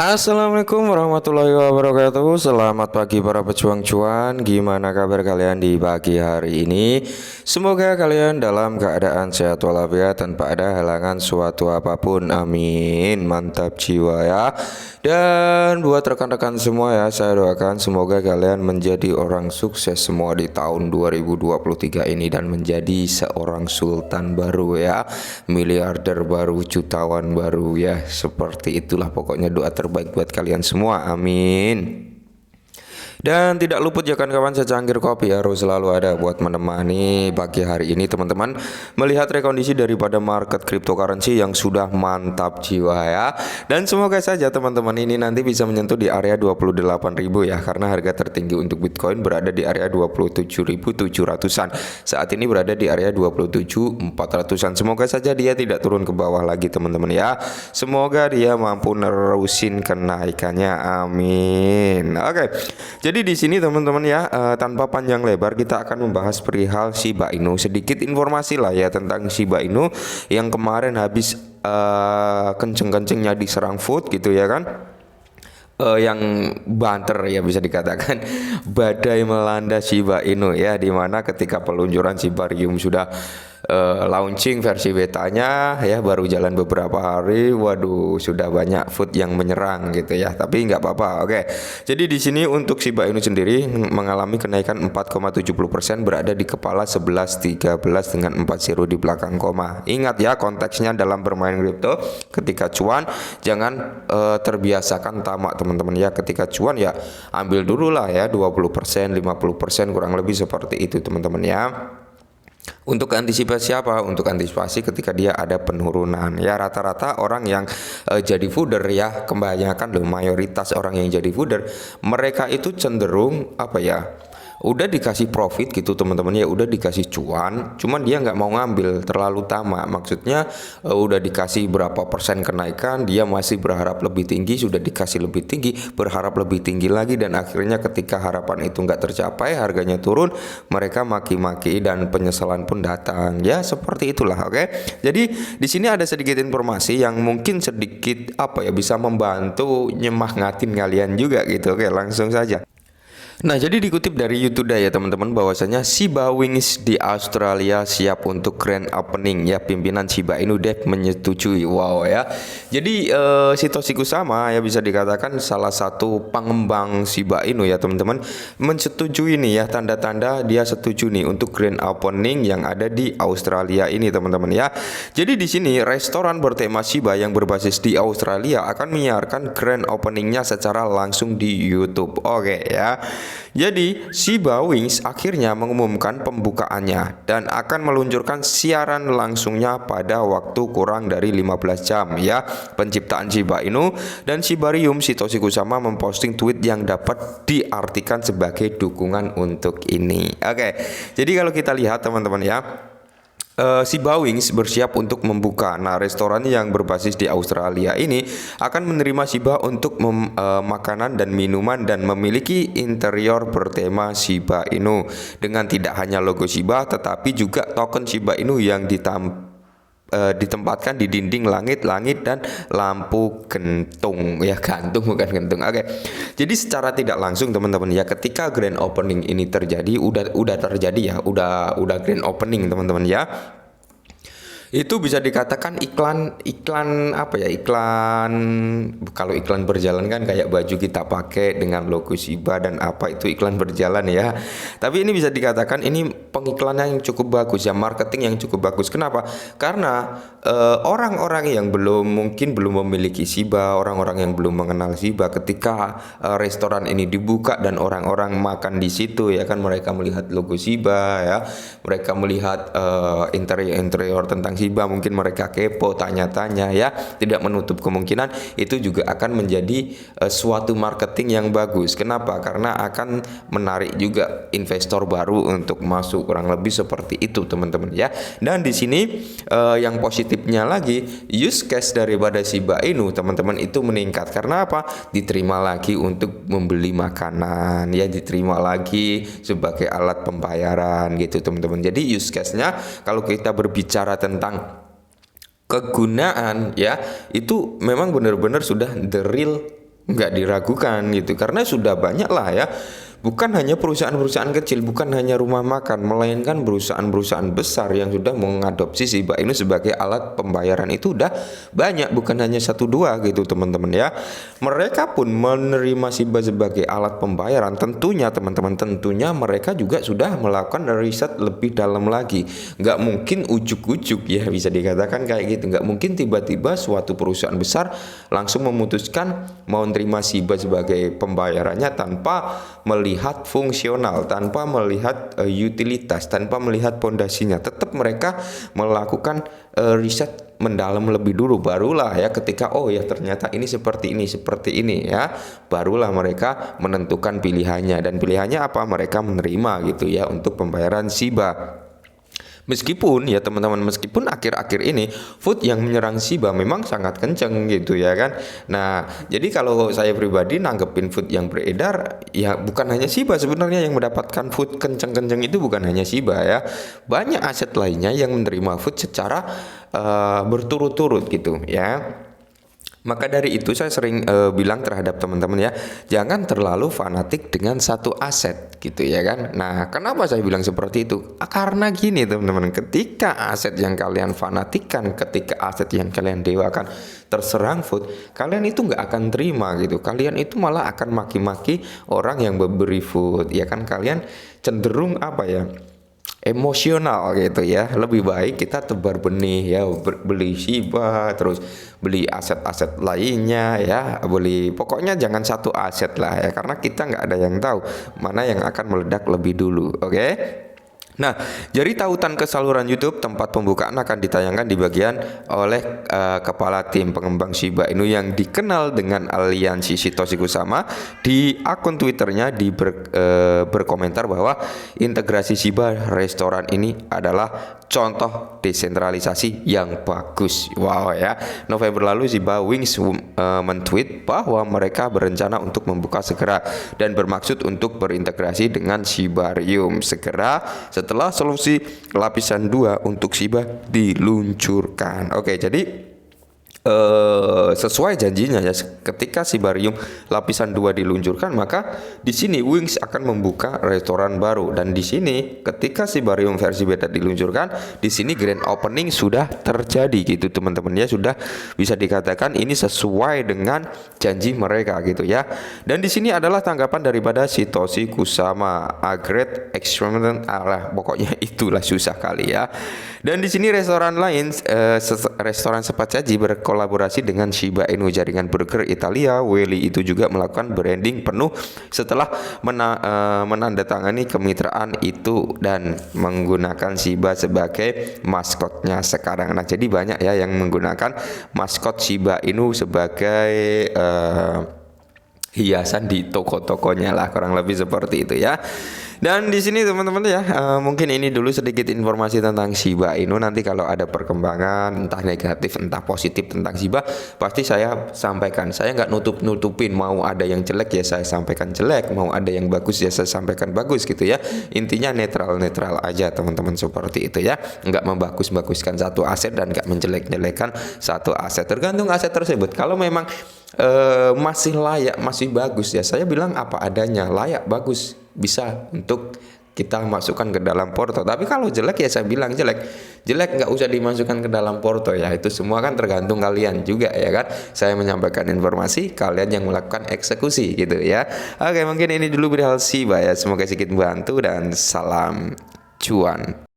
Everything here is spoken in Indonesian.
Assalamualaikum warahmatullahi wabarakatuh. Selamat pagi para pejuang cuan. Gimana kabar kalian di pagi hari ini? Semoga kalian dalam keadaan sehat walafiat tanpa ada halangan suatu apapun. Amin. Mantap jiwa ya. Dan buat rekan-rekan semua ya, saya doakan semoga kalian menjadi orang sukses semua di tahun 2023 ini dan menjadi seorang sultan baru ya, miliarder baru, jutawan baru ya. Seperti itulah pokoknya doa terbaik buat kalian semua, amin. Dan tidak luput ya kawan-kawan, secangkir kopi harus selalu ada buat menemani pagi hari ini teman-teman, melihat rekondisi daripada market cryptocurrency yang sudah mantap jiwa ya. Dan semoga saja teman-teman ini nanti bisa menyentuh di area 28.000 ya, karena harga tertinggi untuk Bitcoin berada di area 27.700-an. Saat ini berada di area 27.400-an. Semoga saja dia tidak turun ke bawah lagi teman-teman ya. Semoga dia mampu nerusin kenaikannya, amin. Oke. Jadi di sini teman-teman ya, tanpa panjang lebar kita akan membahas perihal Shiba Inu. Sedikit informasi lah ya tentang Shiba Inu yang kemarin habis kenceng-kencengnya diserang food gitu ya kan. Yang banter ya bisa dikatakan badai melanda Shiba Inu ya, dimana ketika peluncuran Shibarium sudah launching versi betanya ya, baru jalan beberapa hari, waduh sudah banyak food yang menyerang gitu ya, tapi nggak apa-apa. Oke, jadi di sini untuk Shiba Inu sendiri mengalami kenaikan 4,70%, berada di kepala 11.13 dengan 40 di belakang koma. Ingat ya, konteksnya dalam bermain kripto ketika cuan jangan terbiasakan tamak teman-teman ya. Ketika cuan ya ambil dulu lah ya 20%, 50%, kurang lebih seperti itu teman-teman ya. Untuk antisipasi apa? Untuk antisipasi ketika dia ada penurunan ya. Rata-rata orang yang jadi fooder ya, kebanyakan loh, mayoritas orang yang jadi fooder, mereka itu cenderung apa ya, udah dikasih profit gitu teman-teman ya, udah dikasih cuan, cuman dia nggak mau ngambil, terlalu tamak. Maksudnya udah dikasih berapa persen kenaikan, dia masih berharap lebih tinggi, sudah dikasih lebih tinggi, berharap lebih tinggi lagi, dan akhirnya ketika harapan itu nggak tercapai, harganya turun, mereka maki-maki dan penyesalan pun datang ya, seperti itulah. Oke, jadi di sini ada sedikit informasi yang mungkin sedikit apa ya, bisa membantu nyemangatin kalian juga gitu. Oke, langsung saja. Nah, jadi dikutip dari YouTube ya teman-teman, bahwasanya Shiba Wings di Australia siap untuk grand opening ya. Pimpinan Shiba Inu Dev menyetujui. Wow ya. Jadi Satoshi Kusama ya bisa dikatakan salah satu pengembang Shiba Inu ya teman-teman, menyetujui nih ya, tanda-tanda dia setuju nih untuk grand opening yang ada di Australia ini teman-teman ya. Jadi di sini restoran bertema Shiba yang berbasis di Australia akan menyiarkan grand openingnya secara langsung di YouTube. Oke ya. Jadi Shiba Wings akhirnya mengumumkan pembukaannya dan akan meluncurkan siaran langsungnya pada waktu kurang dari 15 jam ya. Penciptaan Shiba Inu dan Shibarium, Satoshi Kusama memposting tweet yang dapat diartikan sebagai dukungan untuk ini. Oke, jadi kalau kita lihat teman-teman ya, Shiba Wings bersiap untuk membuka. Nah, restoran yang berbasis di Australia ini akan menerima Shiba untuk makanan dan minuman, dan memiliki interior bertema Shiba Inu dengan tidak hanya logo Shiba tetapi juga token Shiba Inu yang ditempatkan di dinding langit-langit dan lampu gantung ya, gantung bukan gantung. Oke. Jadi secara tidak langsung teman-teman ya, ketika grand opening ini terjadi, udah terjadi ya, udah grand opening teman-teman ya. Itu bisa dikatakan iklan apa ya, iklan, kalau iklan berjalan kan kayak baju kita pakai dengan logo Shiba dan apa, itu iklan berjalan ya. Tapi ini bisa dikatakan ini pengiklanan yang cukup bagus ya, marketing yang cukup bagus. Kenapa? Karena orang-orang yang mungkin belum memiliki Shiba, orang-orang yang belum mengenal Shiba, ketika restoran ini dibuka dan orang-orang makan di situ ya kan, mereka melihat logo Shiba ya, mereka melihat interior tentang Shiba, mungkin mereka kepo, tanya-tanya ya. Tidak menutup kemungkinan itu juga akan menjadi suatu marketing yang bagus. Kenapa? Karena akan menarik juga investor baru untuk masuk, kurang lebih seperti itu teman-teman ya. Dan di sini yang positifnya lagi, use case daripada Shiba Inu teman-teman itu meningkat. Karena apa? Diterima lagi untuk membeli makanan ya, diterima lagi sebagai alat pembayaran gitu teman-teman. Jadi use case-nya kalau kita berbicara tentang kegunaan ya, itu memang benar-benar sudah the real nggak diragukan gitu, karena sudah banyak lah ya, bukan hanya perusahaan-perusahaan kecil, bukan hanya rumah makan, melainkan perusahaan-perusahaan besar yang sudah mengadopsi Shiba Inu sebagai alat pembayaran itu udah banyak, bukan hanya satu dua gitu teman-teman ya. Mereka pun menerima Shiba sebagai alat pembayaran, tentunya teman-teman, tentunya mereka juga sudah melakukan riset lebih dalam lagi. Nggak mungkin ujuk-ujuk ya, bisa dikatakan kayak gitu. Nggak mungkin tiba-tiba suatu perusahaan besar langsung memutuskan mau terima Shiba sebagai pembayarannya tanpa melihat fungsional, tanpa melihat utilitas, tanpa melihat pondasinya. Tetap mereka melakukan riset mendalam lebih dulu, barulah ya ketika oh ya ternyata ini seperti ini ya, barulah mereka menentukan pilihannya, dan pilihannya apa, mereka menerima gitu ya untuk pembayaran Shiba. Meskipun ya teman-teman, meskipun akhir-akhir ini food yang menyerang Shiba memang sangat kenceng gitu ya kan. Nah, jadi kalau saya pribadi nanggepin food yang beredar, ya bukan hanya Shiba sebenarnya yang mendapatkan food kenceng-kenceng, itu bukan hanya Shiba ya. Banyak aset lainnya yang menerima food secara berturut-turut gitu ya. Maka dari itu saya sering bilang terhadap teman-teman ya, jangan terlalu fanatik dengan satu aset gitu ya kan. Nah, kenapa saya bilang seperti itu? Karena gini teman-teman, ketika aset yang kalian fanatikan, ketika aset yang kalian dewakan terserang food, kalian itu nggak akan terima gitu. Kalian itu malah akan maki-maki orang yang memberi food ya kan. Kalian cenderung apa ya, emosional gitu ya. Lebih baik kita tebar benih ya, beli Shiba, terus beli aset-aset lainnya ya, beli, pokoknya jangan satu aset lah ya, karena kita nggak ada yang tahu mana yang akan meledak lebih dulu. Oke? Nah, jadi tautan ke saluran YouTube tempat pembukaan akan ditayangkan di bagian oleh kepala tim pengembang Shiba Inu yang dikenal dengan aliansi Satoshi Kusama. Di akun Twitternya berkomentar bahwa integrasi Shiba restoran ini adalah contoh desentralisasi yang bagus. Wow ya. November lalu Shiba Wings mentweet bahwa mereka berencana untuk membuka segera dan bermaksud untuk berintegrasi dengan Shibarium segera setelah solusi lapisan 2 untuk Shiba diluncurkan. Oke, jadi sesuai janjinya ya, ketika Shibarium lapisan 2 diluncurkan, maka di sini Wings akan membuka restoran baru, dan di sini ketika Shibarium versi beta diluncurkan, di sini grand opening sudah terjadi gitu teman-teman ya, sudah bisa dikatakan ini sesuai dengan janji mereka gitu ya. Dan di sini adalah tanggapan daripada Satoshi Kusama, a great experiment, pokoknya itulah susah kali ya. Dan di sini restoran lain, restoran cepat saji berkolaborasi dengan Shiba Inu. Jaringan burger Italia Weli itu juga melakukan branding penuh setelah menandatangani kemitraan itu dan menggunakan Shiba sebagai maskotnya sekarang. Nah, jadi banyak ya yang menggunakan maskot Shiba Inu sebagai hiasan di toko-tokonya lah, kurang lebih seperti itu ya. Dan di sini teman-teman ya, mungkin ini dulu sedikit informasi tentang Shiba Inu. Nanti kalau ada perkembangan entah negatif entah positif tentang Shiba, pasti saya sampaikan. Saya nggak nutup-nutupin, mau ada yang jelek ya saya sampaikan jelek, mau ada yang bagus ya saya sampaikan bagus gitu ya. Intinya netral-netral aja teman-teman, seperti itu ya. Nggak membagus-baguskan satu aset dan nggak menjelek-jelekan satu aset. Tergantung aset tersebut. Kalau memang masih layak, masih bagus ya, saya bilang apa adanya, layak, bagus, bisa untuk kita masukkan ke dalam porto. Tapi kalau jelek ya saya bilang jelek nggak usah dimasukkan ke dalam porto ya. Itu semua kan tergantung kalian juga ya kan. Saya menyampaikan informasi, kalian yang melakukan eksekusi gitu ya. Oke, mungkin ini dulu perihal Shiba ya, semoga sedikit membantu dan salam cuan.